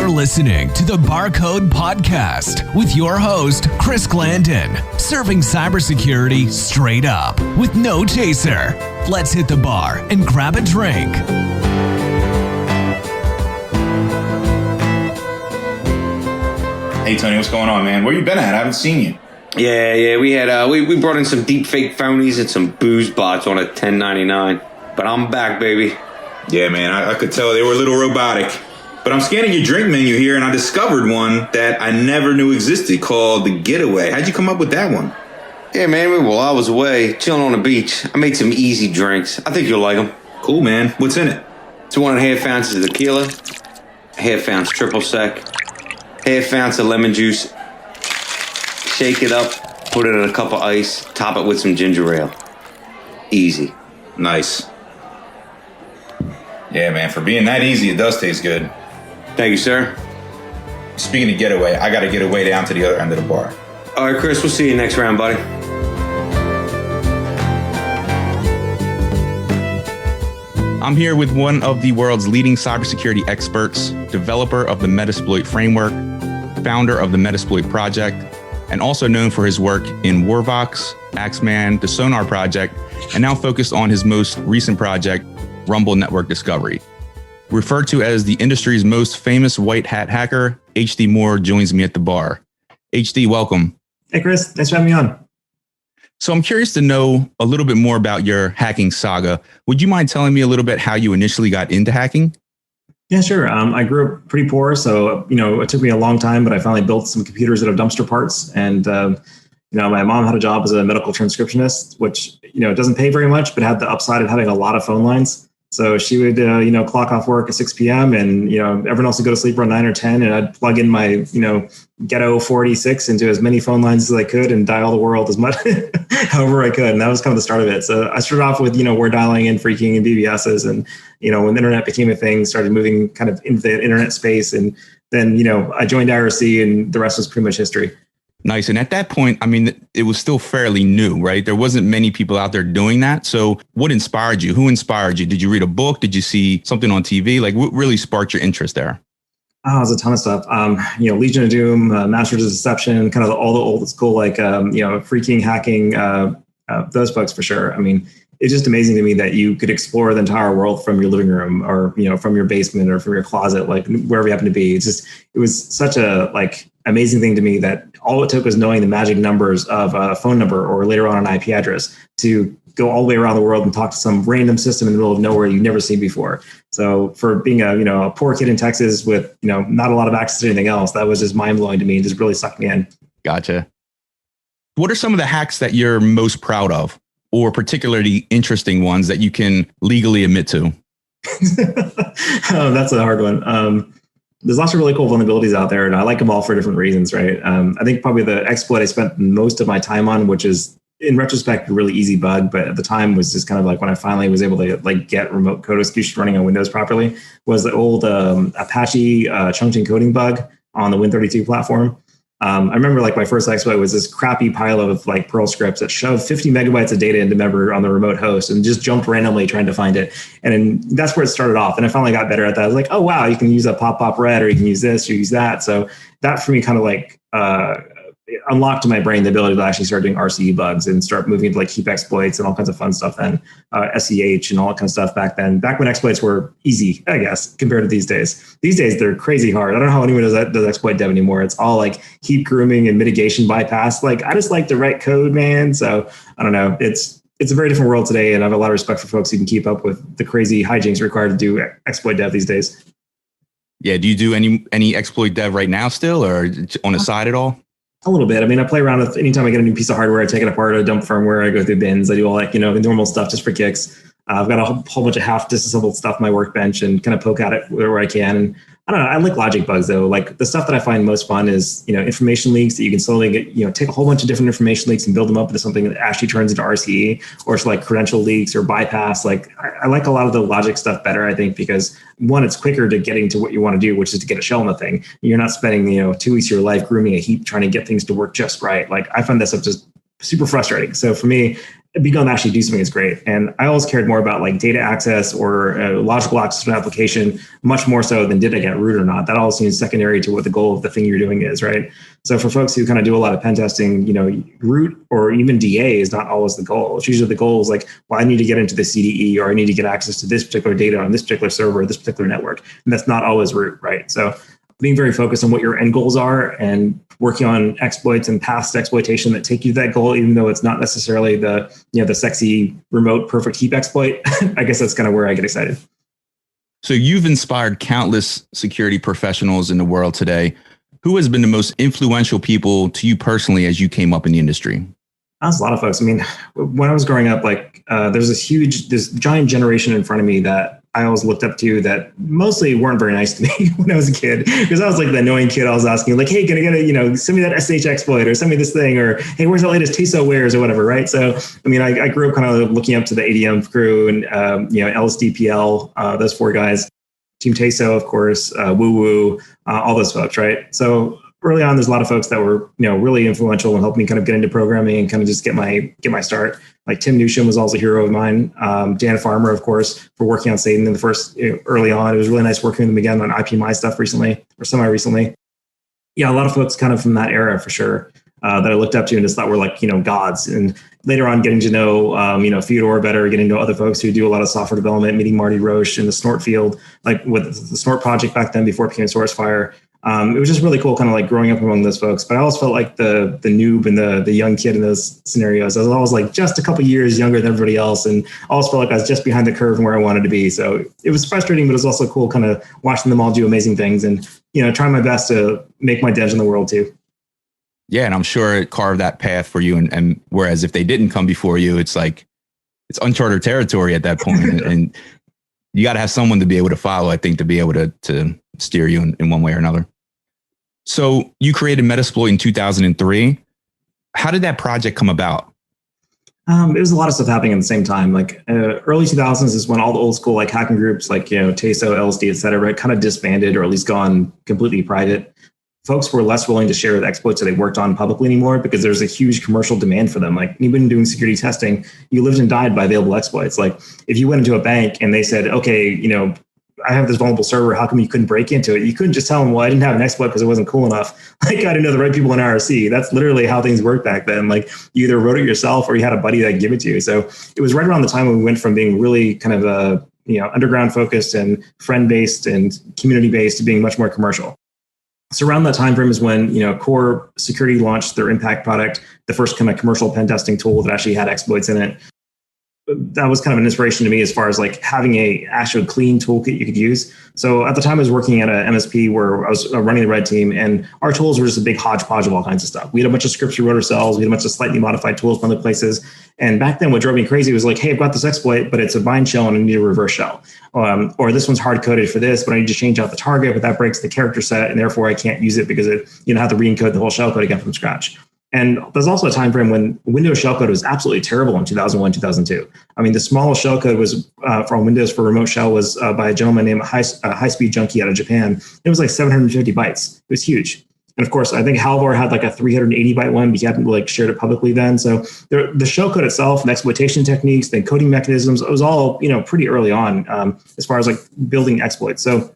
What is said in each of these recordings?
You're listening to the Barcode Podcast with your host, Chris Glandon, serving cybersecurity straight up with no chaser. Let's hit the bar and grab a drink. Hey, Tony, what's going on, man? Where you been at? I haven't seen you. Yeah. We had we brought in some deep fake phonies and some booze bots on a 1099. But I'm back, baby. Yeah, man, I could tell they were a little robotic. But I'm scanning your drink menu here, and I discovered one that I never knew existed called the Getaway. How'd you come up with that one? Yeah, man, well, I was away, chilling on the beach. I made some easy drinks. I think you'll like them. Cool, man. What's in it? It's 1.5 ounces of tequila, 1/2 ounce triple sec, 1/2 ounce of lemon juice. Shake it up, put it in a cup of ice, top it with some ginger ale. Easy. Nice. Yeah, man, for being that easy, it does taste good. Thank you, sir. Speaking of Getaway, I got to get away down to the other end of the bar. All right, Chris, we'll see you next round, buddy. I'm here with one of the world's leading cybersecurity experts, developer of the Metasploit framework, founder of the Metasploit project, and also known for his work in Warvox, Axeman, the Sonar project, and now focused on his most recent project, Rumble Network Discovery. Referred to as the industry's most famous white hat hacker, HD Moore joins me at the bar. HD, welcome. Hey, Chris. Thanks for having me on. So I'm curious to know a little bit more about your hacking saga. Would you mind telling me a little bit how you initially got into hacking? Yeah, sure. I grew up pretty poor, so it took me a long time, but I finally built some computers out of dumpster parts. And my mom had a job as a medical transcriptionist, which it doesn't pay very much, but had the upside of having a lot of phone lines. So she would, clock off work at 6 p.m. and, everyone else would go to sleep around 9 or 10. And I'd plug in my, Ghetto 486 into as many phone lines as I could and dial the world as much, however I could. And that was kind of the start of it. So I started off with, we're dialing in freaking and BBSs. And, when the internet became a thing, started moving kind of into the internet space. And then, I joined IRC and the rest was pretty much history. Nice. And at that point, it was still fairly new, right? There wasn't many people out there doing that. So what inspired you? Who inspired you? Did you read a book? Did you see something on TV? Like, what really sparked your interest there? Oh, it was a ton of stuff. Legion of Doom, Masters of Deception, kind of all the old school, freaking hacking, those books for sure. It's just amazing to me that you could explore the entire world from your living room or, from your basement or from your closet, like wherever you happen to be. It was such a amazing thing to me that all it took was knowing the magic numbers of a phone number or later on an IP address to go all the way around the world and talk to some random system in the middle of nowhere you've never seen before. So for being a poor kid in Texas with, not a lot of access to anything else, that was just mind blowing to me and just really sucked me in. Gotcha. What are some of the hacks that you're most proud of, or particularly interesting ones that you can legally admit to? That's a hard one. There's lots of really cool vulnerabilities out there, and I like them all for different reasons, right? I think probably the exploit I spent most of my time on, which is in retrospect a really easy bug, but at the time was just kind of like when I finally was able to get remote code execution running on Windows properly, was the old Apache chunk encoding bug on the Win32 platform. I remember my first exploit was this crappy pile of Perl scripts that shoved 50 megabytes of data into memory on the remote host and just jumped randomly trying to find it. And that's where it started off. And I finally got better at that. I was like, oh, wow, you can use a pop red, or you can use this or use that. So that for me kind of unlocked in my brain the ability to actually start doing RCE bugs and start moving into heap exploits and all kinds of fun stuff then, SEH and all that kind of stuff back then. Back when exploits were easy, I guess, compared to these days. These days, they're crazy hard. I don't know how anyone does exploit dev anymore. It's all heap grooming and mitigation bypass. I just like to write code, man. So I don't know. It's a very different world today, and I have a lot of respect for folks who can keep up with the crazy hijinks required to do exploit dev these days. Yeah. Do you do any exploit dev right now still, or on the side at all? A little bit. I play around with anytime I get a new piece of hardware, I take it apart, I dump firmware, I go through bins, I do all the normal stuff just for kicks. I've got a whole bunch of half disassembled stuff on my workbench and kind of poke at it where I can. And I don't know. I like logic bugs though. The stuff that I find most fun is, information leaks that you can slowly get, take a whole bunch of different information leaks and build them up into something that actually turns into RCE, or it's credential leaks or bypass. I like a lot of the logic stuff better, I think, because one, it's quicker to getting to what you want to do, which is to get a shell in the thing. You're not spending, 2 weeks of your life grooming a heap trying to get things to work just right. I find that stuff just super frustrating. So for me, being able to actually do something is great. And I always cared more about like data access or logical access to an application, much more so than did I get root or not. That all seems secondary to what the goal of the thing you're doing is, right? So for folks who kind of do a lot of pen testing, root or even DA is not always the goal. It's usually the goal is like, well, I need to get into the CDE, or I need to get access to this particular data on this particular server, or this particular network. And that's not always root, right? So being very focused on what your end goals are and working on exploits and paths to exploitation that take you to that goal, even though it's not necessarily the sexy remote perfect heap exploit. I guess that's kind of where I get excited. So you've inspired countless security professionals in the world today. Who has been the most influential people to you personally as you came up in the industry? That's a lot of folks. I mean, when I was growing up, there's this giant generation in front of me that I always looked up to that mostly weren't very nice to me when I was a kid, because I was like the annoying kid. I was asking like, hey, can I get a, send me that SH exploit, or send me this thing, or hey, where's the latest TESO wares or whatever, right? So, I mean, I grew up kind of looking up to the ADM crew and, LSDPL, those four guys, Team TESO, of course, Woo Woo, all those folks, right? So early on, there's a lot of folks that were, really influential and helped me kind of get into programming and kind of just get my start. Like Tim Newsham was also a hero of mine. Dan Farmer, of course, for working on Satan in the first, early on. It was really nice working with them again on IPMI stuff recently, or semi-recently. Yeah, a lot of folks kind of from that era for sure that I looked up to and just thought were like, gods. And later on getting to know, Theodore better, getting to know other folks who do a lot of software development, meeting Marty Roche in the Snort field, like with the Snort project back then before it became SourceFire. It was just really cool kind of like growing up among those folks. But I always felt like the noob and the young kid in those scenarios. I was always like just a couple years younger than everybody else, and I always felt like I was just behind the curve and where I wanted to be. So it was frustrating, but it was also cool kind of watching them all do amazing things and, trying my best to make my dent in the world too. Yeah, and I'm sure it carved that path for you. And whereas if they didn't come before you, it's like it's uncharted territory at that point. And you got to have someone to be able to follow, I think, to be able to steer you in one way or another. So you created Metasploit in 2003. How did that project come about? It was a lot of stuff happening at the same time. Like early 2000s is when all the old school like hacking groups like, TESO, LSD, et cetera, kind of disbanded or at least gone completely private. Folks were less willing to share the exploits that they worked on publicly anymore because there's a huge commercial demand for them. Like even doing security testing, you lived and died by available exploits. Like if you went into a bank and they said, okay, I have this vulnerable server, how come you couldn't break into it? You couldn't just tell them, well, I didn't have an exploit because it wasn't cool enough. Like I didn't know the right people in RSC. That's literally how things worked back then. Like you either wrote it yourself or you had a buddy that gave it to you. So it was right around the time when we went from being really kind of underground focused and friend based and community based to being much more commercial. So around that time frame is when, Core Security launched their Impact product, the first kind of commercial pen testing tool that actually had exploits in it. That was kind of an inspiration to me as far as like having a actual clean toolkit you could use. So at the time I was working at a MSP where I was running the red team, and our tools were just a big hodgepodge of all kinds of stuff. We had a bunch of scripts we wrote ourselves. We had a bunch of slightly modified tools from other places. And back then what drove me crazy was like, hey, I've got this exploit, but it's a bind shell and I need a reverse shell. Or this one's hard coded for this, but I need to change out the target, but that breaks the character set and therefore I can't use it because it, have to re-encode the whole shellcode again from scratch. And there's also a time frame when Windows shellcode was absolutely terrible in 2001, 2002. I mean, the smallest shellcode was from Windows for remote shell was by a gentleman named High Speed Junkie out of Japan. It was like 750 bytes. It was huge. And of course, I think Halvor had like a 380 byte one, but he hadn't like shared it publicly then. So the shellcode itself, and exploitation techniques, the encoding mechanisms, it was all pretty early on as far as like building exploits. So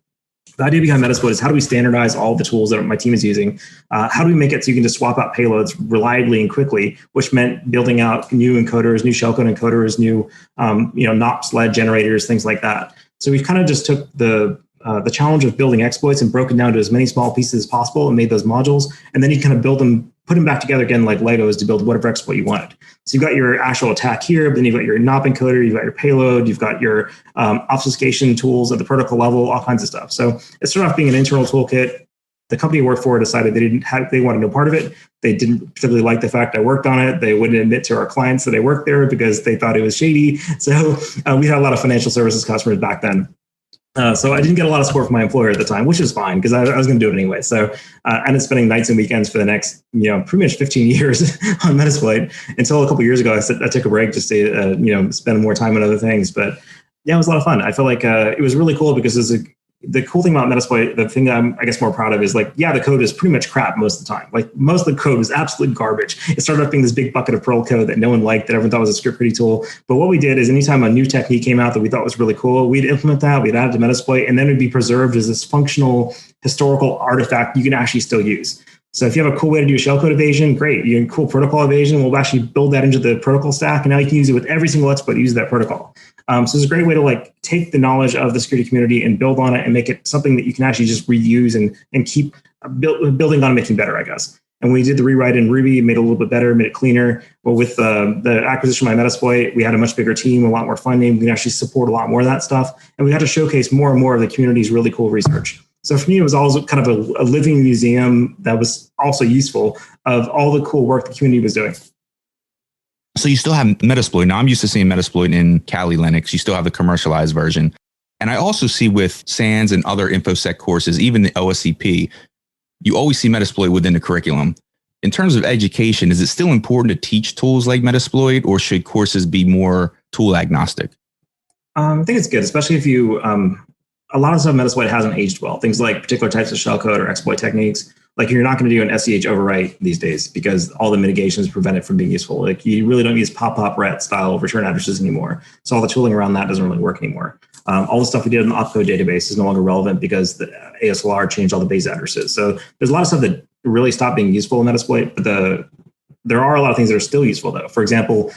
the idea behind Metasploit is how do we standardize all the tools that my team is using? How do we make it so you can just swap out payloads reliably and quickly, which meant building out new encoders, new shellcode encoders, new NOPS LED generators, things like that. So we kind of just took the challenge of building exploits and broke it down to as many small pieces as possible and made those modules. And then you kind of build them, put them back together again like Legos to build whatever exploit you wanted. So you've got your actual attack here, but then you've got your NOP encoder, you've got your payload, you've got your obfuscation tools at the protocol level, all kinds of stuff. So it started off being an internal toolkit. The company I worked for decided they wanted no part of it. They didn't particularly like the fact I worked on it. They wouldn't admit to our clients that I worked there because they thought it was shady. So we had a lot of financial services customers back then. So I didn't get a lot of support from my employer at the time, which is fine because I was going to do it anyway. So I ended up spending nights and weekends for the next, pretty much 15 years on Metasploit until a couple of years ago. I took a break just to, spend more time on other things. But yeah, it was a lot of fun. I felt like it was really cool because the cool thing about Metasploit, the thing that I'm, I guess, more proud of is like, yeah, the code is pretty much crap most of the time. Like most of the code was absolute garbage. It started off being this big bucket of Perl code that no one liked, that everyone thought was a script reading tool. But what we did is anytime a new technique came out that we thought was really cool, we'd implement that, we'd add it to Metasploit, and then it'd be preserved as this functional historical artifact you can actually still use. So if you have a cool way to do shellcode evasion, great. You have a cool protocol evasion, we'll actually build that into the protocol stack, and now you can use it with every single exploit to use that protocol. So it's a great way to like take the knowledge of the security community and build on it and make it something that you can actually just reuse and keep building on and making better, I guess. And when we did the rewrite in Ruby, made it a little bit better, made it cleaner. But with the acquisition by Metasploit, we had a much bigger team, a lot more funding. We can actually support a lot more of that stuff. And we had to showcase more and more of the community's really cool research. So for me, it was always kind of a living museum that was also useful of all the cool work the community was doing. So you still have Metasploit. Now I'm used to seeing Metasploit in Kali Linux. You still have the commercialized version. And I also see with SANS and other InfoSec courses, even the OSCP, you always see Metasploit within the curriculum. In terms of education, is it still important to teach tools like Metasploit, or should courses be more tool agnostic? I think it's good, especially if you, a lot of stuff Metasploit hasn't aged well. Things like particular types of shellcode or exploit techniques. Like you're not going to do an SEH overwrite these days because all the mitigations prevent it from being useful. Like you really don't use pop ret style return addresses anymore. So all the tooling around that doesn't really work anymore. All the stuff we did in the opcode database is no longer relevant because the ASLR changed all the base addresses. So there's a lot of stuff that really stopped being useful in Metasploit, but there are a lot of things that are still useful though. For example,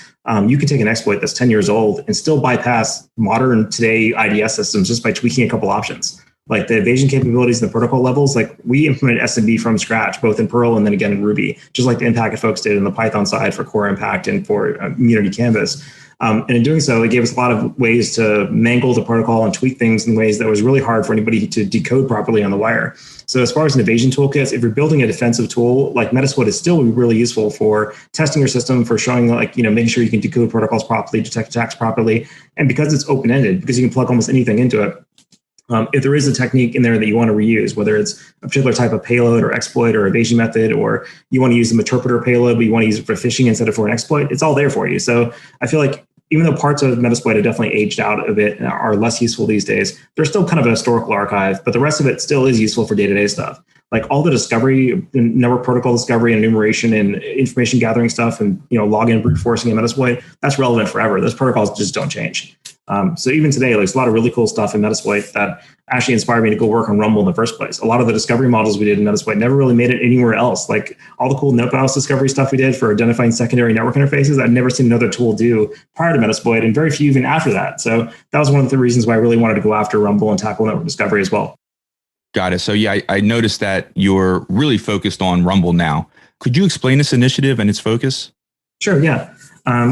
you can take an exploit that's 10 years old and still bypass modern today IDS systems just by tweaking a couple options. Like the evasion capabilities and the protocol levels, like we implemented SMB from scratch, both in Perl and then again in Ruby, just like the Impact folks did in the Python side for Core Impact and for Unity Canvas. And in doing so, it gave us a lot of ways to mangle the protocol and tweak things in ways that was really hard for anybody to decode properly on the wire. So as far as an evasion toolkit, if you're building a defensive tool, like Metasploit is still really useful for testing your system, for showing like, making sure you can decode protocols properly, detect attacks properly. And because it's open-ended, because you can plug almost anything into it, if there is a technique in there that you want to reuse, whether it's a particular type of payload or exploit or evasion method, or you want to use the interpreter payload, but you want to use it for phishing instead of for an exploit, it's all there for you. So I feel like even though parts of Metasploit have definitely aged out a bit and are less useful these days, they're still kind of a historical archive, but the rest of it still is useful for day-to-day stuff. Like all the discovery, network protocol discovery and enumeration and information gathering stuff and login brute forcing in Metasploit, that's relevant forever. Those protocols just don't change. So even today, there's a lot of really cool stuff in Metasploit that actually inspired me to go work on Rumble in the first place. A lot of the discovery models we did in Metasploit never really made it anywhere else. Like all the cool NoteBIOS discovery stuff we did for identifying secondary network interfaces, I'd never seen another tool do prior to Metasploit, and very few even after that. So that was one of the reasons why I really wanted to go after Rumble and tackle network discovery as well. Got it. So yeah, I noticed that you're really focused on Rumble now. Could you explain this initiative and its focus? Sure, yeah.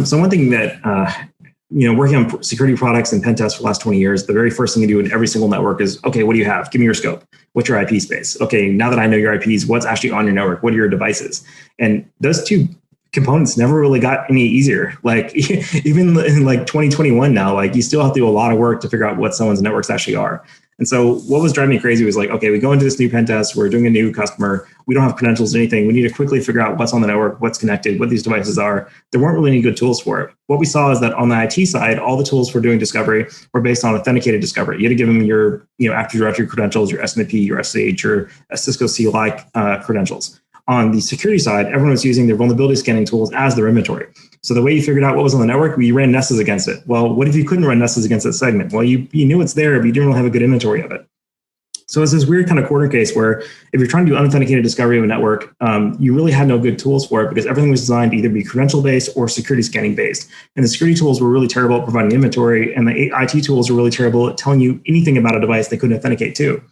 So one thing that working on security products and pen tests for the last 20 years, the very first thing you do in every single network is, okay, what do you have? Give me your scope. What's your IP space? Okay, now that I know your IPs, what's actually on your network? What are your devices? And those two components never really got any easier. Like even in like 2021 now, like you still have to do a lot of work to figure out what someone's networks actually are. And so what was driving me crazy was like, okay, we go into this new pen test, we're doing a new customer, we don't have credentials or anything. We need to quickly figure out what's on the network, what's connected, what these devices are. There weren't really any good tools for it. What we saw is that on the IT side, all the tools for doing discovery were based on authenticated discovery. You had to give them your Active Directory credentials, your SNMP, your SSH, your Cisco CLI credentials. On the security side, everyone was using their vulnerability scanning tools as their inventory. So the way you figured out what was on the network, we ran nesses against it. Well, what if you couldn't run nesses against that segment? Well, you knew it's there, but you didn't really have a good inventory of it. So it's this weird kind of corner case where if you're trying to do unauthenticated discovery of a network, you really had no good tools for it because everything was designed to either be credential-based or security scanning based. And the security tools were really terrible at providing inventory, and the IT tools were really terrible at telling you anything about a device they couldn't authenticate to.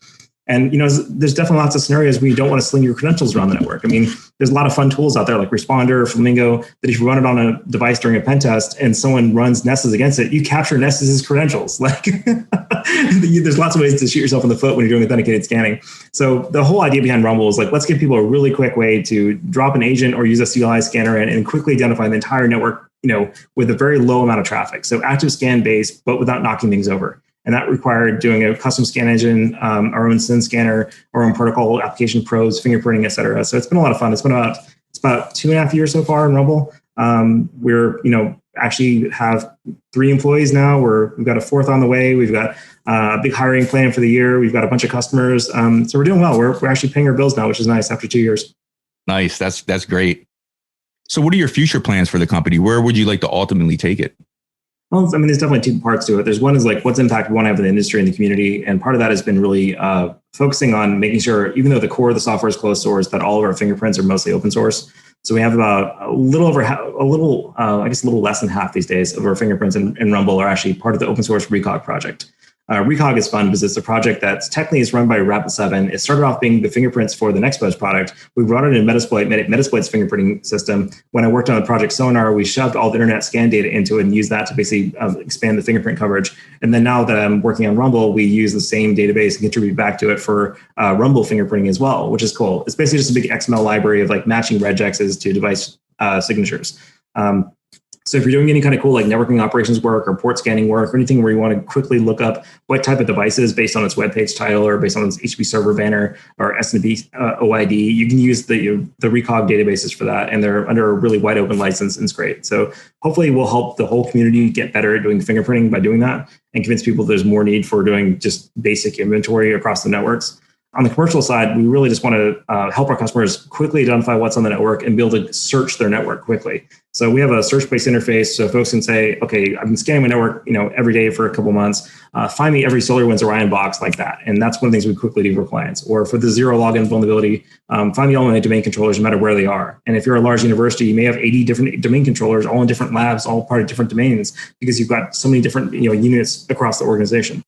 And there's definitely lots of scenarios where you don't want to sling your credentials around the network. I mean, there's a lot of fun tools out there like Responder, Flamingo, that if you run it on a device during a pen test and someone runs Nessus against it, you capture Nessus's credentials. Like there's lots of ways to shoot yourself in the foot when you're doing authenticated scanning. So the whole idea behind Rumble is like, let's give people a really quick way to drop an agent or use a CLI scanner and quickly identify the entire network, with a very low amount of traffic. So active scan based, but without knocking things over. And that required doing a custom scan engine, our own SYN scanner, our own protocol, application pros, fingerprinting, et cetera. So it's been a lot of fun. It's about 2.5 years so far in Rumble. We're, actually have 3 employees now. We've got a 4th on the way. We've got a big hiring plan for the year. We've got a bunch of customers. So we're doing well. We're actually paying our bills now, which is nice after 2 years. Nice. That's great. So what are your future plans for the company? Where would you like to ultimately take it? Well, there's definitely 2 parts to it. There's one is like what's impact we want to have in the industry and the community. And part of that has been really focusing on making sure, even though the core of the software is closed source, that all of our fingerprints are mostly open source. So we have about a little less than half these days of our fingerprints in Rumble are actually part of the open source Recog project. Recog is fun because it's a project that's technically is run by Rapid7. It started off being the fingerprints for the Nextpost product. We brought it in Metasploit, Metasploit's fingerprinting system. When I worked on the project Sonar, we shoved all the internet scan data into it and used that to basically expand the fingerprint coverage. And then now that I'm working on Rumble, we use the same database and contribute back to it for Rumble fingerprinting as well, which is cool. It's basically just a big XML library of like matching regexes to device signatures. So if you're doing any kind of cool like networking operations work or port scanning work or anything where you want to quickly look up what type of devices based on its web page title or based on its HTTP server banner or SNMP OID, you can use the Recog databases for that. And they're under a really wide open license and it's great. So hopefully we'll help the whole community get better at doing fingerprinting by doing that and convince people there's more need for doing just basic inventory across the networks. On the commercial side, we really just want to help our customers quickly identify what's on the network and be able to search their network quickly. So we have a search-based interface, so folks can say, "Okay, I've been scanning my network, every day for a couple months. Find me every SolarWinds Orion box like that." And that's one of the things we quickly do for clients. Or for the zero login vulnerability, find me all my domain controllers, no matter where they are. And if you're a large university, you may have 80 different domain controllers, all in different labs, all part of different domains, because you've got so many different units across the organization.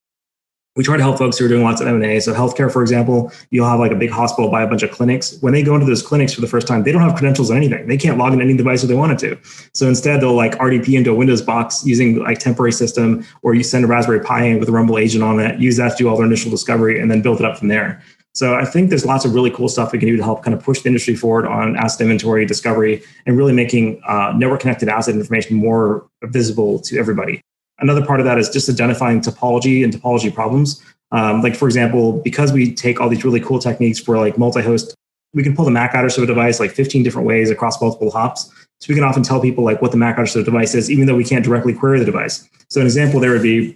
We try to help folks who are doing lots of M&A. So healthcare, for example, you'll have like a big hospital buy a bunch of clinics. When they go into those clinics for the first time, they don't have credentials on anything. They can't log in any device if they wanted to. So instead, they'll like RDP into a Windows box using like temporary system, or you send a Raspberry Pi in with a Rumble agent on it, use that to do all their initial discovery, and then build it up from there. So I think there's lots of really cool stuff we can do to help kind of push the industry forward on asset inventory, discovery, and really making network connected asset information more visible to everybody. Another part of that is just identifying topology and topology problems. Like, for example, because we take all these really cool techniques for like multi-host, we can pull the MAC address of a device like 15 different ways across multiple hops. So we can often tell people like what the MAC address of the device is, even though we can't directly query the device. So an example there would be,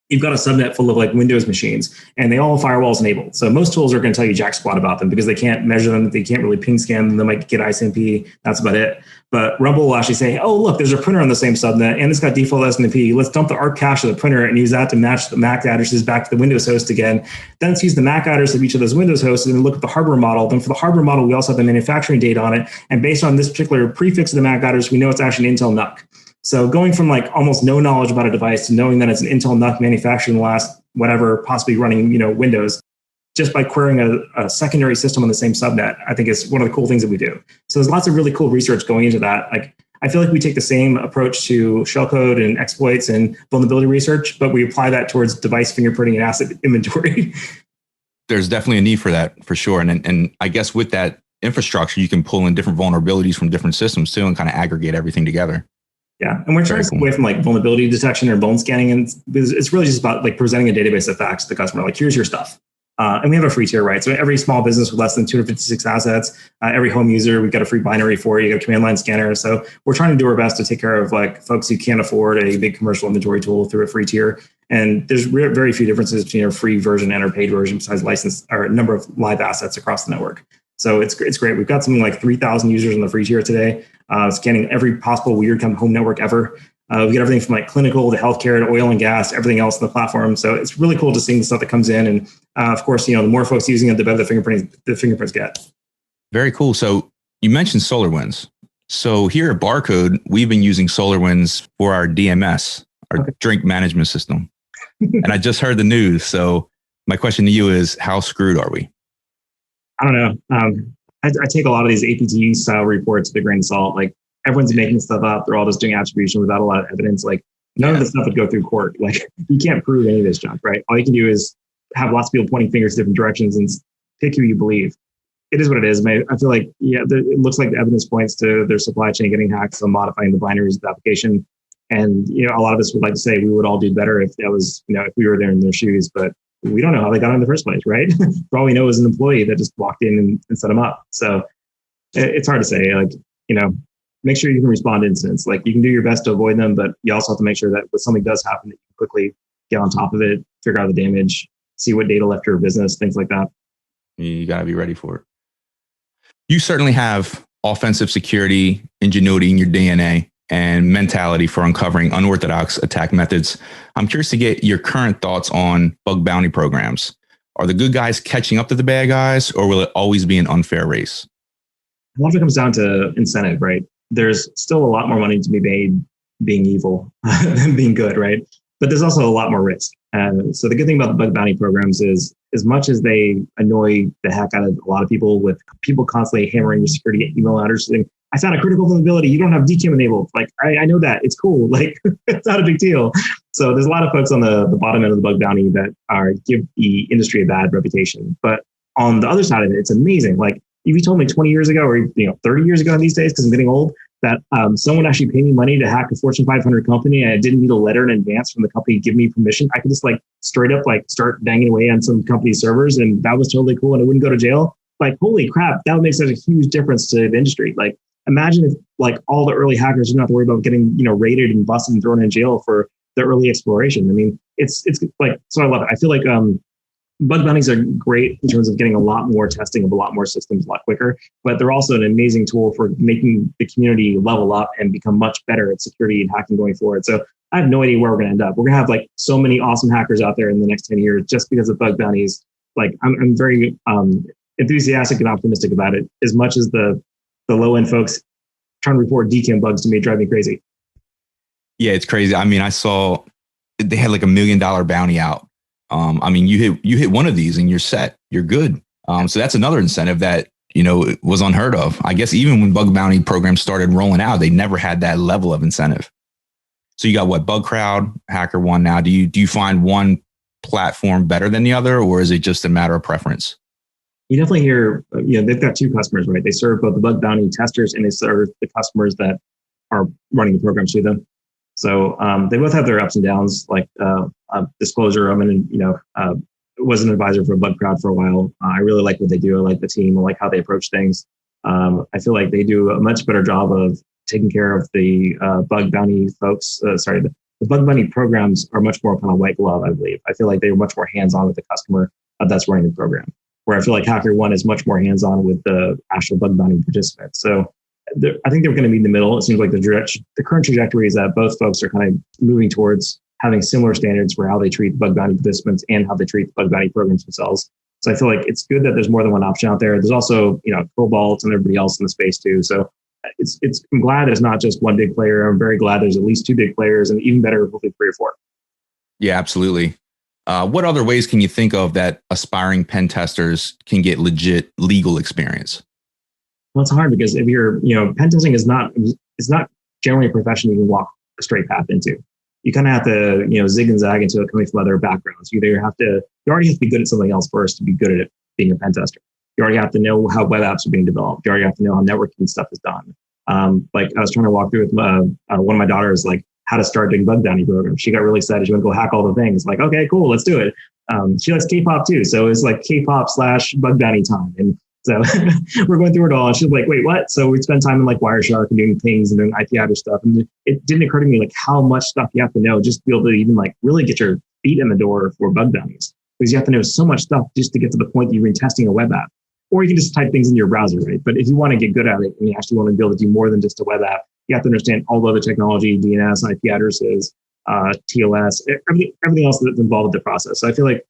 you've got a subnet full of like Windows machines and they all have firewalls enabled. So most tools are going to tell you jack squat about them because they can't measure them. They can't really ping scan them. They might get ICMP. That's about it. But Rumble will actually say, oh, look, there's a printer on the same subnet and it's got default SNMP. Let's dump the ARP cache of the printer and use that to match the MAC addresses back to the Windows host again. Then let's use the MAC address of each of those Windows hosts and look at the hardware model. Then for the hardware model, we also have the manufacturing data on it. And based on this particular prefix of the MAC address, we know it's actually an Intel NUC. So going from like almost no knowledge about a device to knowing that it's an Intel NUC manufactured in the last whatever, possibly running Windows, just by querying a secondary system on the same subnet, I think is one of the cool things that we do. So there's lots of really cool research going into that. Like I feel like we take the same approach to shellcode and exploits and vulnerability research, but we apply that towards device fingerprinting and asset inventory. There's definitely a need for that, for sure. And I guess with that infrastructure, you can pull in different vulnerabilities from different systems too and kind of aggregate everything together. Yeah, and we're trying to stay away from like vulnerability detection or bone scanning, and it's really just about like presenting a database of facts to the customer. Like, here's your stuff, and we have a free tier, right? So every small business with less than 256 assets, every home user, we've got a free binary for you. You got a command line scanner. So we're trying to do our best to take care of like folks who can't afford a big commercial inventory tool through a free tier. And there's very few differences between our free version and our paid version besides license or number of live assets across the network. So it's great. We've got something like 3,000 users on the free tier today, scanning every possible weird kind of home network ever. We get everything from like clinical to healthcare to oil and gas, everything else on the platform. So it's really cool to see the stuff that comes in. And of course, the more folks using it, the better the fingerprints get. Very cool. So you mentioned SolarWinds. So here at Barcode, we've been using SolarWinds for our DMS, our drink management system. And I just heard the news. So my question to you is, how screwed are we? I don't know. I take a lot of these APT style reports with a grain of salt. Like everyone's making stuff up. They're all just doing attribution without a lot of evidence. Like none of this stuff would go through court. Like you can't prove any of this junk, right? All you can do is have lots of people pointing fingers in different directions and pick who you believe. It is what it is. I feel like, it looks like the evidence points to their supply chain getting hacked, so modifying the binaries of the application. And, a lot of us would like to say we would all do better if that was, if we were there in their shoes, but we don't know how they got in the first place, right? For all we know is an employee that just walked in and set them up. So it's hard to say, make sure you can respond to incidents. Like you can do your best to avoid them, but you also have to make sure that when something does happen, that you quickly get on top of it, figure out the damage, see what data left your business, things like that. You got to be ready for it. You certainly have offensive security, ingenuity in your DNA, and mentality for uncovering unorthodox attack methods. I'm curious to get your current thoughts on bug bounty programs. Are the good guys catching up to the bad guys, or will it always be an unfair race? A lot of it comes down to incentive, right? There's still a lot more money to be made being evil than being good, right? But there's also a lot more risk. So the good thing about the bug bounty programs is, as much as they annoy the heck out of a lot of people with people constantly hammering your security email address saying, I found a critical vulnerability, you don't have DKIM enabled. Like, I know that, it's cool. Like, it's not a big deal. So there's a lot of folks on the bottom end of the bug bounty that give the industry a bad reputation. But on the other side of it, it's amazing. Like, if you told me 20 years ago or 30 years ago these days, because I'm getting old, that someone actually paid me money to hack a Fortune 500 company and I didn't need a letter in advance from the company to give me permission, I could just straight up start banging away on some company's servers, and that was totally cool and I wouldn't go to jail. Like, holy crap, that would make such a huge difference to the industry. Like, imagine if all the early hackers didn't have to worry about getting raided and busted and thrown in jail for the early exploration. I mean, it's like, so I love it. I feel like bug bounties are great in terms of getting a lot more testing of a lot more systems a lot quicker, but they're also an amazing tool for making the community level up and become much better at security and hacking going forward. So I have no idea where we're going to end up. We're going to have so many awesome hackers out there in the next 10 years just because of bug bounties. Like, I'm very enthusiastic and optimistic about it, as much as the low end folks trying to report DKIM bugs to me drive me crazy. Yeah, it's crazy. I mean, I saw they had $1 million bounty out. I mean, you hit one of these and you're set. You're good. So that's another incentive that was unheard of. I guess even when bug bounty programs started rolling out, they never had that level of incentive. So you got BugCrowd, HackerOne now. Do you find one platform better than the other, or is it just a matter of preference? You definitely hear, they've got two customers, right? They serve both the bug bounty testers and they serve the customers that are running the programs through them. So they both have their ups and downs. Like disclosure, was an advisor for BugCrowd for a while. I really like what they do. I like the team. I like how they approach things. I feel like they do a much better job of taking care of the bug bounty folks. The bug bounty programs are much more kind of white glove, I believe. I feel like they're much more hands-on with the customer that's running the program. Where I feel like HackerOne is much more hands-on with the actual bug bounty participants. So I think they're going to be in the middle. It seems like the current trajectory is that both folks are kind of moving towards having similar standards for how they treat bug bounty participants and how they treat the bug bounty programs themselves. So I feel like it's good that there's more than one option out there. There's also, Cobalt and everybody else in the space too. So I'm glad that it's not just one big player. I'm very glad there's at least two big players, and even better, hopefully 3 or 4. Yeah, absolutely. What other ways can you think of that aspiring pen testers can get legit legal experience? Well, it's hard because if you're, pen testing is not generally a profession you can walk a straight path into. You kind of have to, zig and zag into it coming from other backgrounds. You already have to be good at something else first to be good at it, being a pen tester. You already have to know how web apps are being developed. You already have to know how networking stuff is done. I was trying to walk through with one of my daughters, how to start doing bug bounty programs. She got really excited. She went to go hack all the things. Like, okay, cool, let's do it. She likes K-pop too. So it's like K-pop/bug bounty time. And so we're going through it all. And she's like, wait, what? So we'd spend time in Wireshark and doing pings and doing IP address stuff. And it didn't occur to me how much stuff you have to know just to be able to even really get your feet in the door for bug bounties. Because you have to know so much stuff just to get to the point that you're testing a web app. Or you can just type things in your browser, right? But if you want to get good at it and you actually want to be able to do more than just a web app, you have to understand all the other technology, DNS, IP addresses, TLS, everything else that's involved with the process. So I feel like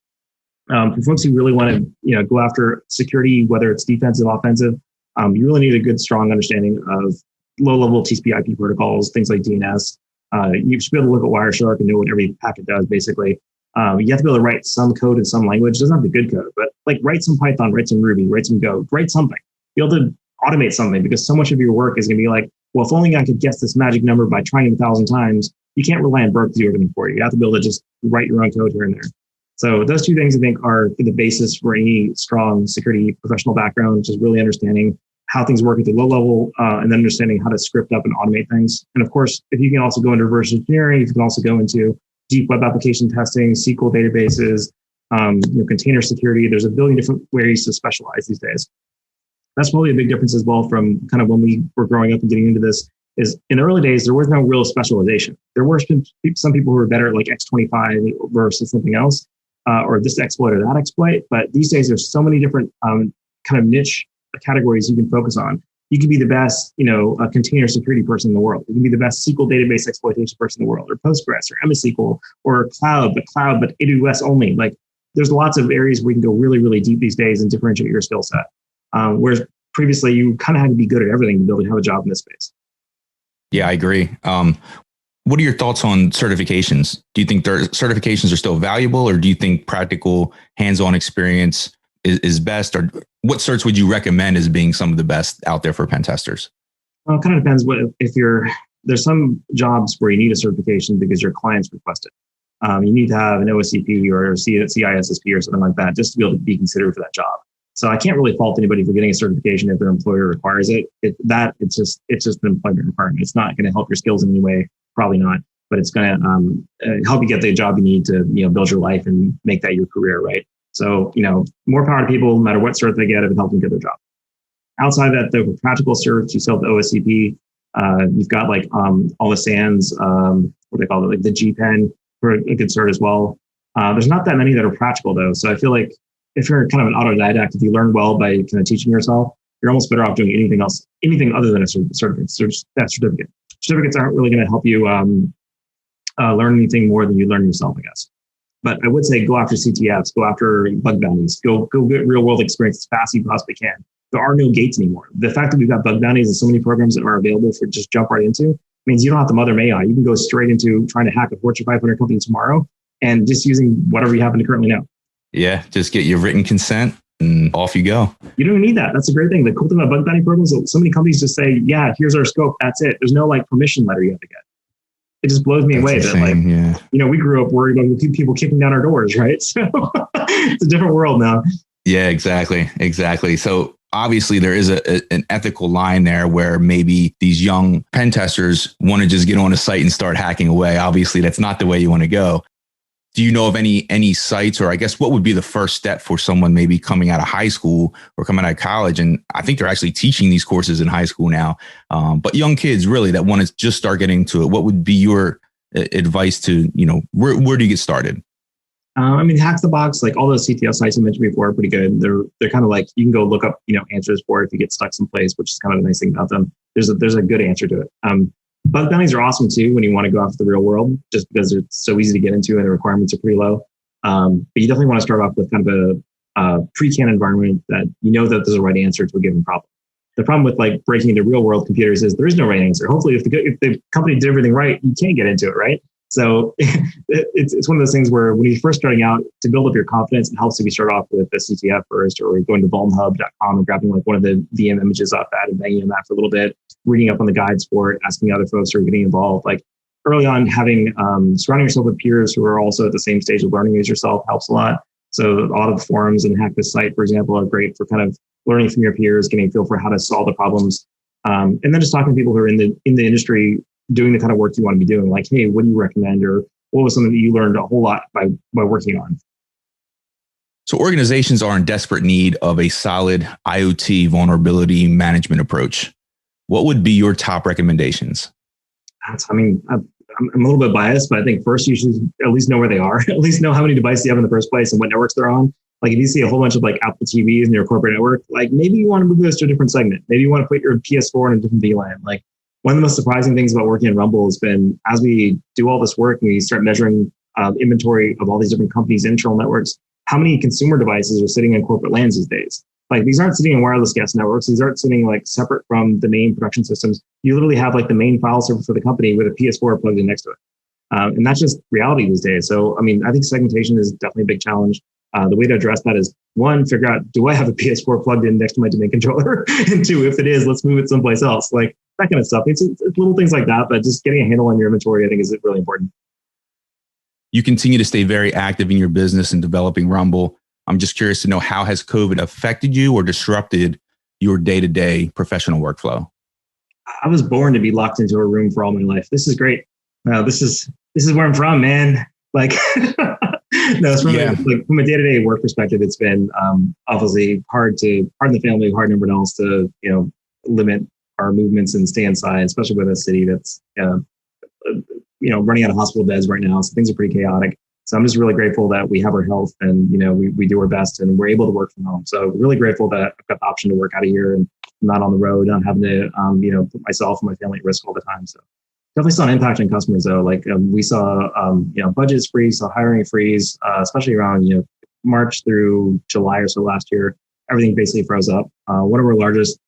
for folks who really want to go after security, whether it's defensive, offensive, you really need a good, strong understanding of low-level TCP/IP protocols, things like DNS. You should be able to look at Wireshark and know what every packet does, basically. You have to be able to write some code in some language. It doesn't have to be good code, but write some Python, write some Ruby, write some Go, write something. Be able to automate something, because so much of your work is going to be well, if only I could guess this magic number by trying it 1,000 times. You can't rely on Burke to do everything for you. You have to be able to just write your own code here and there. So those two things, I think, are the basis for any strong security professional background, which is really understanding how things work at the low level and then understanding how to script up and automate things. And of course, if you can also go into reverse engineering, you can also go into deep web application testing, SQL databases, container security. There's a billion different ways to specialize these days. That's probably a big difference as well from kind of when we were growing up and getting into this. is in the early days, there was no real specialization. There were some people who were better at like X25 versus something else, or this exploit or that exploit. But these days, there's so many different kind of niche categories you can focus on. You can be the best, a container security person in the world. You can be the best SQL database exploitation person in the world, or Postgres, or MS SQL, or cloud, but AWS only. Like, there's lots of areas where you can go really, really deep these days and differentiate your skill set. Whereas previously, you kind of had to be good at everything to be able to have a job in this space. Yeah, I agree. What are your thoughts on certifications? Do you think certifications are still valuable, or do you think practical hands-on experience is best? Or what certs would you recommend as being some of the best out there for pen testers? Well, it kind of depends. There's some jobs where you need a certification because your clients request it. You need to have an OSCP or CISSP or something like that just to be able to be considered for that job. So I can't really fault anybody for getting a certification if their employer requires it. It's just an employment requirement. It's not going to help your skills in any way, probably not. But it's going to help you get the job you need to build your life and make that your career, right? So more power to people, no matter what cert they get, if it helps them get their job. Outside of that, the practical certs, you still have the OSCP. You've got like all the SANs, what they call it, like the GPen for a good cert as well. There's not that many that are practical though. So I feel like if you're kind of an autodidact, if you learn well by kind of teaching yourself, you're almost better off doing anything other than a certificate. Certificates aren't really going to help you learn anything more than you learn yourself, I guess. But I would say go after CTFs, go after bug bounties, go get real world experience as fast as you possibly can. There are no gates anymore. The fact that we've got bug bounties and so many programs that are available for just jump right into means you don't have to mother may I. You can go straight into trying to hack a Fortune 500 company tomorrow and just using whatever you happen to currently know. Yeah, just get your written consent and off you go. You don't even need that. That's a great thing. The cool thing about bug bounty programs is so many companies just say, yeah, here's our scope. That's it. There's no like permission letter you have to get. It just blows me away that we grew up worried about people kicking down our doors, right? So it's a different world now. Yeah, exactly. So obviously there is an ethical line there where maybe these young pen testers want to just get on a site and start hacking away. Obviously that's not the way you want to go. Do you know of any sites, or I guess what would be the first step for someone maybe coming out of high school or coming out of college? And I think they're actually teaching these courses in high school now. But young kids really that want to just start getting into it, what would be your advice to, where do you get started? Hack the Box, like all those CTF sites I mentioned before are pretty good. They're kind of like, you can go look up, answers for it if you get stuck someplace, which is kind of a nice thing about them. There's a good answer to it. Bug bounties are awesome too when you want to go after the real world, just because it's so easy to get into and the requirements are pretty low. But you definitely want to start off with kind of a pre-can environment that that there's a right answer to a given problem. The problem with like breaking into real world computers is there is no right answer. Hopefully, if the company did everything right, you can't get into it, right? So it's one of those things where when you're first starting out, to build up your confidence, it helps if you start off with a CTF first, or going to vulnhub.com and grabbing like one of the VM images off that and banging on that for a little bit, reading up on the guides for it, asking other folks who are getting involved. Like early on, having surrounding yourself with peers who are also at the same stage of learning as yourself helps a lot. So a lot of the forums and Hack This Site, for example, are great for kind of learning from your peers, getting a feel for how to solve the problems, and then just talking to people who are in the industry doing the kind of work you want to be doing. Like, hey, what do you recommend, or what was something that you learned a whole lot by working on? So organizations are in desperate need of a solid IoT vulnerability management approach. What would be your top recommendations? I'm a little bit biased, but I think first you should at least know where they are, at least know how many devices you have in the first place and what networks they're on. Like if you see a whole bunch of like Apple TVs in your corporate network, like maybe you want to move this to a different segment. Maybe you want to put your PS4 in a different VLAN. Like one of the most surprising things about working in Rumble has been, as we do all this work and we start measuring inventory of all these different companies' internal networks, how many consumer devices are sitting in corporate LANs these days? Like these aren't sitting in wireless guest networks. These aren't sitting like separate from the main production systems. You literally have like the main file server for the company with a PS4 plugged in next to it. And that's just reality these days. So, I think segmentation is definitely a big challenge. The way to address that is, one, figure out, do I have a PS4 plugged in next to my domain controller? And two, if it is, let's move it someplace else. Like that kind of stuff. It's little things like that, but just getting a handle on your inventory, I think, is really important. You continue to stay very active in your business and developing Rumble. I'm just curious to know, how has COVID affected you or disrupted your day-to-day professional workflow? I was born to be locked into a room for all my life. This is great. This is where I'm from, man. Like, no, it's from a day-to-day work perspective, it's been obviously hard in the family, hard in everyone else to limit our movements and stay inside, especially with a city that's running out of hospital beds right now. So things are pretty chaotic. So I'm just really grateful that we have our health and, we do our best and we're able to work from home. So really grateful that I've got the option to work out of here and not on the road, not having to, put myself and my family at risk all the time. So definitely saw an impact on customers though. Like we saw, budgets freeze, saw hiring freeze, especially around, March through July or so last year. Everything basically froze up. One of our largest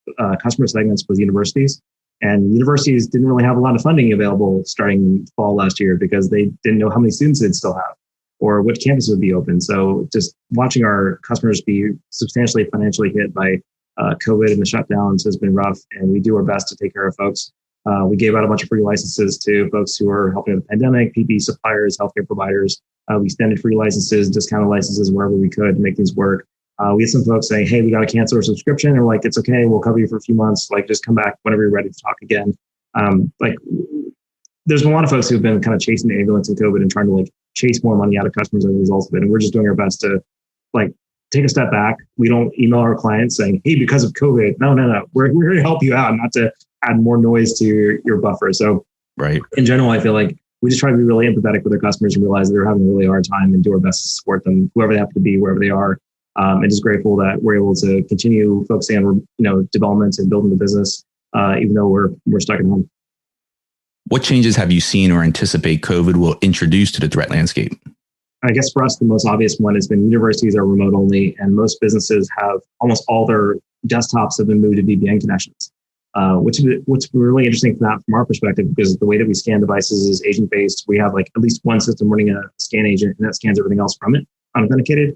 customer segments was universities. And universities didn't really have a lot of funding available starting fall last year because they didn't know how many students they'd still have or which campus would be open. So just watching our customers be substantially financially hit by COVID and the shutdowns has been rough. And we do our best to take care of folks. We gave out a bunch of free licenses to folks who are helping with the pandemic, PPE suppliers, healthcare providers. We extended free licenses, discounted licenses wherever we could to make things work. We had some folks saying, hey, we got to cancel our subscription. And we're like, it's okay. We'll cover you for a few months. Like, just come back whenever you're ready to talk again. There's a lot of folks who've been kind of chasing the ambulance in COVID and trying to chase more money out of customers as a result of it. And we're just doing our best to take a step back. We don't email our clients saying, hey, because of COVID. No. We're here to help you out, not to add more noise to your buffer. So right. In general, I feel like we just try to be really empathetic with our customers and realize that they're having a really hard time and do our best to support them, whoever they have to be, wherever they are. And just grateful that we're able to continue focusing on, development and building the business, even though we're stuck at home. What changes have you seen or anticipate COVID will introduce to the threat landscape? I guess for us, the most obvious one has been universities are remote only, and most businesses have almost all their desktops have been moved to VPN connections, what's really interesting from our perspective, because the way that we scan devices is agent-based. We have at least one system running a scan agent, and that scans everything else from it, unauthenticated.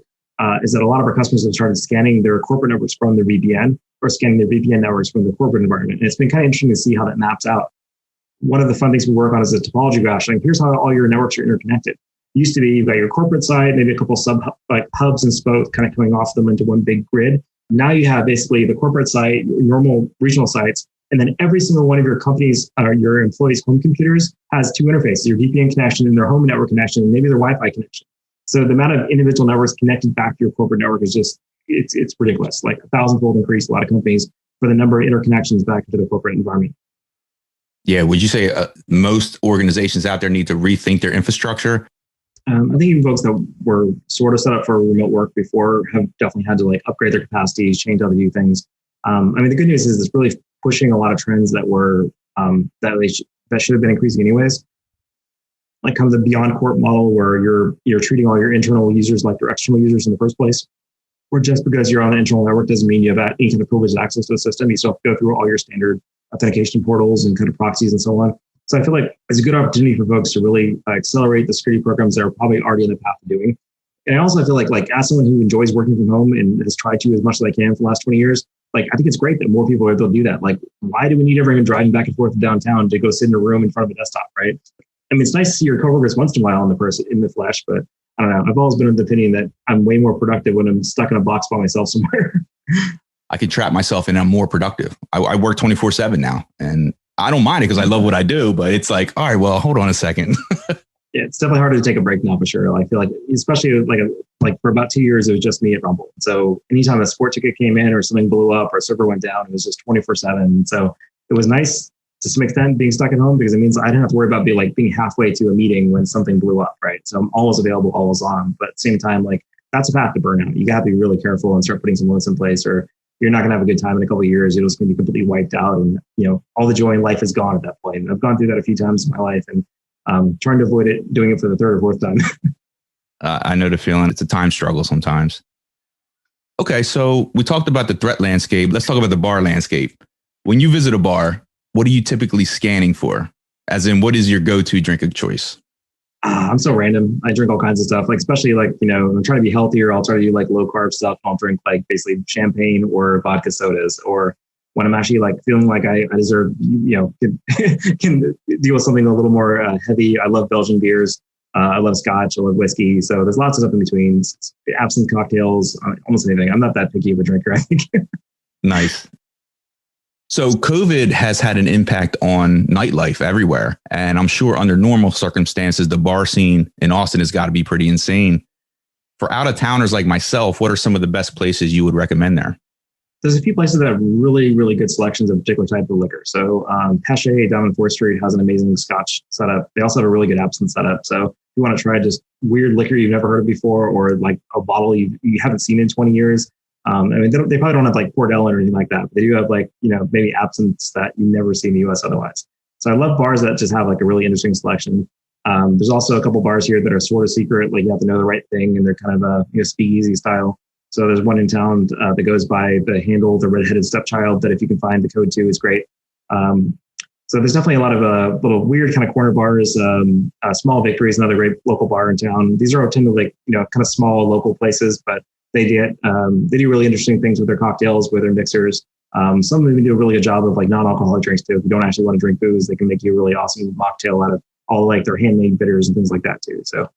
Is that a lot of our customers have started scanning their corporate networks from their VPN or scanning their VPN networks from the corporate environment. And it's been kind of interesting to see how that maps out. One of the fun things we work on is a topology graph showing here's how all your networks are interconnected. It used to be you've got your corporate side, maybe a couple sub hubs and spokes kind of coming off them into one big grid. Now you have basically the corporate site, normal regional sites, and then every single one of your companies or your employees' home computers has two interfaces, your VPN connection and their home network connection, and maybe their Wi-Fi connection. So the amount of individual networks connected back to your corporate network is just, it's ridiculous, 1,000-fold increase, a lot of companies, for the number of interconnections back into the corporate environment. Yeah. Would you say most organizations out there need to rethink their infrastructure? I think even folks that were sort of set up for remote work before have definitely had to upgrade their capacities, change how they do things. The good news is it's really pushing a lot of trends that were, that should have been increasing anyways. Kind of the beyond corp model where you're treating all your internal users like they're external users in the first place. Or just because you're on an internal network doesn't mean you have any kind of privileged access to the system. You still have to go through all your standard authentication portals and kind of proxies and so on. So I feel like it's a good opportunity for folks to really accelerate the security programs that are probably already on the path of doing. And I also feel like as someone who enjoys working from home and has tried to as much as I can for the last 20 years, I think it's great that more people are able to do that. Why do we need everyone driving back and forth to downtown to go sit in a room in front of a desktop, right? It's nice to see your coworkers once in a while in the flesh, but I don't know. I've always been of the opinion that I'm way more productive when I'm stuck in a box by myself somewhere. I can trap myself and I'm more productive. I work 24/7 now, and I don't mind it because I love what I do, but it's all right, well, hold on a second. Yeah, it's definitely harder to take a break now for sure. I feel like, especially for about 2 years, it was just me at Rumble. So anytime a sport ticket came in or something blew up or a server went down, it was just 24/7. So it was nice to some extent being stuck at home because it means I didn't have to worry about being halfway to a meeting when something blew up, right? So I'm always available, always on. But at the same time, that's a path to burnout. You got to be really careful and start putting some limits in place, or you're not going to have a good time in a couple of years. You're just going to be completely wiped out, and all the joy in life is gone at that point. And I've gone through that a few times in my life, and trying to avoid it, doing it for the third or fourth time. I know the feeling. It's a time struggle sometimes. Okay, so we talked about the threat landscape. Let's talk about the bar landscape. When you visit a bar, what are you typically scanning for? As in, what is your go-to drink of choice? I'm so random. I drink all kinds of stuff. Especially I'm trying to be healthier. I'll try to do low carb stuff. I'll drink basically champagne or vodka sodas. Or when I'm actually feeling like I deserve, can deal with something a little more heavy. I love Belgian beers. I love scotch. I love whiskey. So there's lots of stuff in between. Absinthe cocktails, almost anything. I'm not that picky of a drinker, I think. Nice. So COVID has had an impact on nightlife everywhere. And I'm sure under normal circumstances, the bar scene in Austin has got to be pretty insane. For out-of-towners like myself, what are some of the best places you would recommend there? There's a few places that have really, really good selections of particular type of liquor. So Peche down on 4th Street has an amazing Scotch setup. They also have a really good absinthe setup. So if you want to try just weird liquor you've never heard of before, or like a bottle you haven't seen in 20 years. I mean, they probably don't have like Port Ellen or anything like that. But they do have like, maybe absinthes that you never see in the US otherwise. So I love bars that just have like a really interesting selection. There's also a couple bars here that are sort of secret, like you have to know the right thing, and they're kind of a speakeasy style. So there's one in town that goes by the handle, the redheaded stepchild, that if you can find the code to is great. So there's definitely a lot of little weird kind of corner bars. Small Victory is another great local bar in town. These are tend to like, kind of small local places, but they do really interesting things with their cocktails, with their mixers. Some of them do a really good job of like non-alcoholic drinks too. If you don't actually want to drink booze, they can make you a really awesome mocktail out of all like their handmade bitters and things like that too. So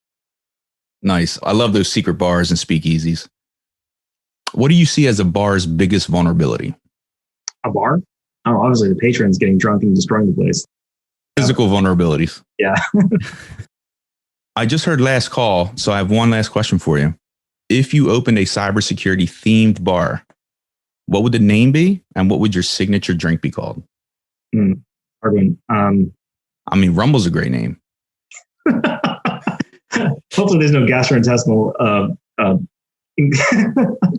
nice. I love those secret bars and speakeasies. What do you see as a bar's biggest vulnerability? A bar? Oh, obviously the patrons getting drunk and destroying the place. Physical vulnerabilities. Yeah. I just heard last call, so I have one last question for you. If you opened a cybersecurity themed bar, what would the name be, and what would your signature drink be called? Hard one. I mean, Rumble's a great name. Hopefully there's no gastrointestinal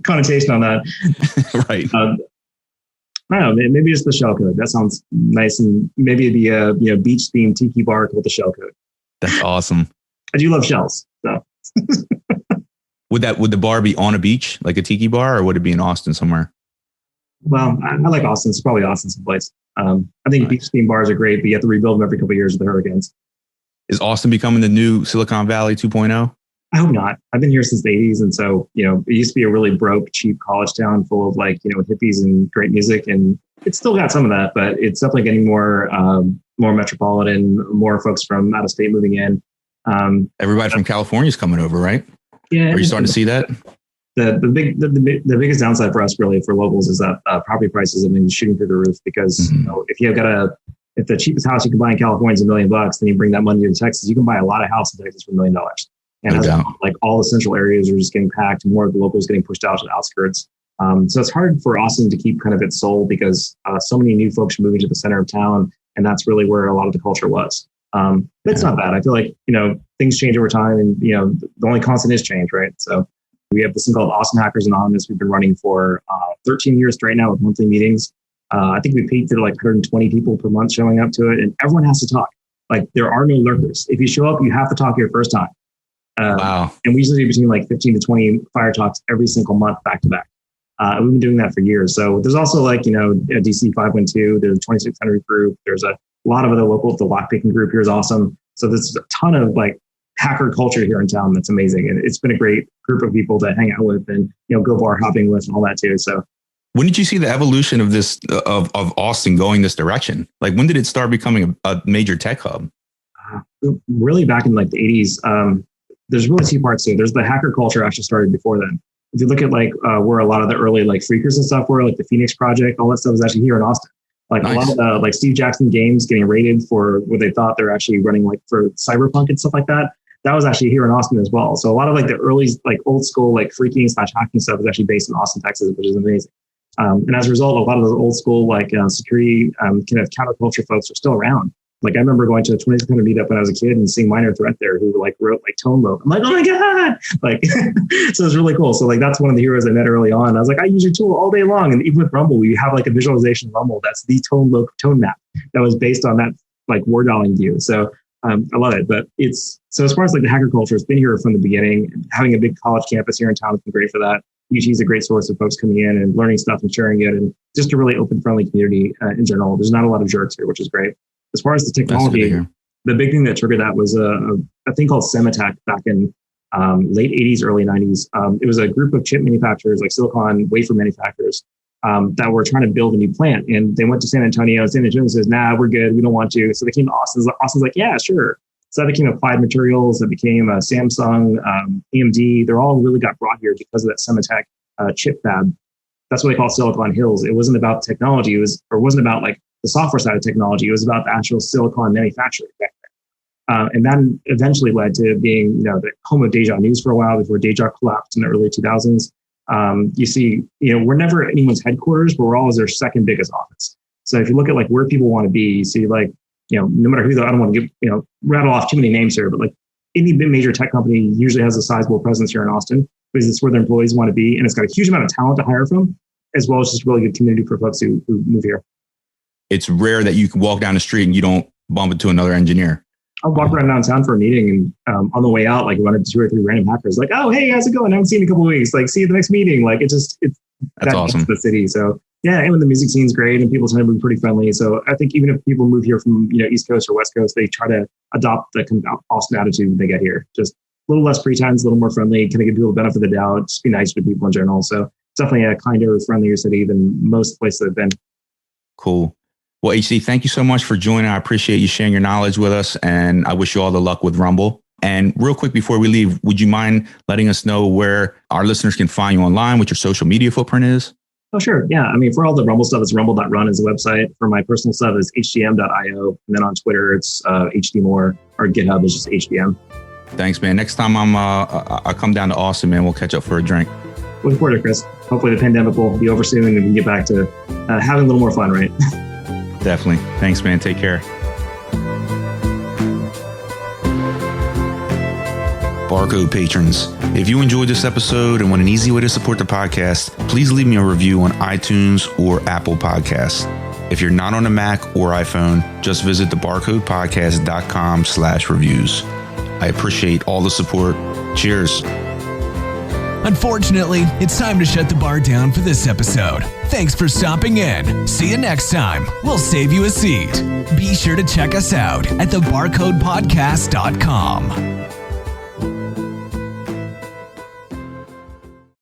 connotation on that. Right. I don't know, maybe just the shell code. That sounds nice, and maybe it'd be a beach themed tiki bar with the shell code. That's awesome. I do love shells. So would the bar be on a beach, like a tiki bar, or would it be in Austin somewhere? Well, I like Austin. It's probably Austin's place. I think beach themed bars are great, but you have to rebuild them every couple of years with the hurricanes. Is Austin becoming the new Silicon Valley 2.0? I hope not. I've been here since the 80s. And so, it used to be a really broke, cheap college town full of like, hippies and great music. And it's still got some of that, but it's definitely getting more metropolitan, more folks from out of state moving in. Everybody from California is coming over, right? Yeah. Are you starting to see that? The biggest downside for us really for locals is that property prices have been shooting through the roof because if the cheapest house you can buy in California is $1 million, then you bring that money to Texas, you can buy a lot of houses in Texas for $1 million. And like all the central areas are just getting packed, more of the locals getting pushed out to the outskirts. So it's hard for Austin to keep kind of its soul because so many new folks are moving to the center of town, and that's really where a lot of the culture was. But it's not bad. I feel like, things change over time, and, the only constant is change, right? So we have this thing called Austin Hackers Anonymous. We've been running for 13 years straight now with monthly meetings. I think we peaked at like 120 people per month showing up to it, and everyone has to talk. Like there are no lurkers. If you show up, you have to talk your first time. Wow. And we usually do between like 15 to 20 fire talks every single month back to back. We've been doing that for years. So there's also like, a DC 512, there's a 2600 group. There's a lot of other local, the lockpicking group here is awesome. So there's a ton of like hacker culture here in town. That's amazing. And it's been a great group of people to hang out with and, go bar hopping with and all that too. So when did you see the evolution of this, of Austin going this direction? Like when did it start becoming a major tech hub? Really back in like the 80s. There's really two parts to it. There's the hacker culture actually started before then. If you look at like where a lot of the early like freakers and stuff were, like the Phoenix Project, all that stuff was actually here in Austin. Like nice. A lot of the like Steve Jackson games getting rated for what they thought they're actually running like for cyberpunk and stuff like that. That was actually here in Austin as well. So a lot of like the early like old school like freaking / hacking stuff is actually based in Austin, Texas, which is amazing. And as a result, a lot of those old school like security kind of counterculture folks are still around. Like I remember going to a 2600 meetup when I was a kid and seeing Minor Threat there who like wrote like Tone Loc. I'm like, oh my God. Like, so it's really cool. So like, that's one of the heroes I met early on. I was like, I use your tool all day long. And even with Rumble, we have like a visualization of Rumble. That's the Tone Loc tone map that was based on that like war dialing view. So I love it. But so as far as like the hacker culture, it's been here from the beginning. Having a big college campus here in town has been great for that. UT is a great source of folks coming in and learning stuff and sharing it. And just a really open, friendly community in general. There's not a lot of jerks here, which is great. As far as the technology, the big thing that triggered that was a thing called Semitech back in late 80s, early 90s. It was a group of chip manufacturers, like silicon wafer manufacturers, that were trying to build a new plant. And they went to San Antonio. San Antonio says, nah, we're good. We don't want to. So they came to Austin. Austin's like, yeah, sure. So that became Applied Materials. That became Samsung, AMD. They're all really got brought here because of that Semitech chip fab. That's what they call Silicon Hills. It wasn't about technology. It wasn't about like the software side of technology. It was about the actual silicon manufacturing. And that eventually led to being, the home of Deja News for a while before Deja collapsed in the early 2000s. You see, we're never anyone's headquarters, but we're always their second biggest office. So if you look at like where people want to be, you see like, no matter who, I don't want to give, rattle off too many names here, but like any major tech company usually has a sizable presence here in Austin because it's where their employees want to be. And it's got a huge amount of talent to hire from, as well as just really good community for folks who move here. It's rare that you can walk down the street and you don't bump into another engineer. I'll walk around downtown for a meeting and on the way out, like run into 2 or 3 random hackers like, oh, hey, how's it going? I haven't seen you in a couple of weeks. Like, see you at the next meeting. Like that's awesome. The city. So yeah, and the music scene's great and people tend to be pretty friendly. So I think even if people move here from, East Coast or West Coast, they try to adopt the kind of Austin attitude they get here. Just a little less pretense, a little more friendly, kind of give people the benefit of the doubt, just be nice to people in general. So it's definitely a kinder, friendlier city than most places I've been. Cool. Well, HC, thank you so much for joining. I appreciate you sharing your knowledge with us, and I wish you all the luck with Rumble. And real quick before we leave, would you mind letting us know where our listeners can find you online, what your social media footprint is? Oh, sure. Yeah. I mean, for all the Rumble stuff, it's rumble.run is the website. For my personal stuff, it's hdm.io. And then on Twitter, it's hdmore, or GitHub is just hdm. Thanks, man. Next time I come down to Austin, man, we'll catch up for a drink. Looking forward to it, Chris. Hopefully the pandemic will be over soon and we can get back to having a little more fun, right? Definitely. Thanks, man. Take care. Barcode patrons, if you enjoyed this episode and want an easy way to support the podcast, please leave me a review on iTunes or Apple Podcasts. If you're not on a Mac or iPhone, just visit thebarcodepodcast.com/reviews. I appreciate all the support. Cheers. Unfortunately, it's time to shut the bar down for this episode. Thanks for stopping in. See you next time. We'll save you a seat. Be sure to check us out at thebarcodepodcast.com.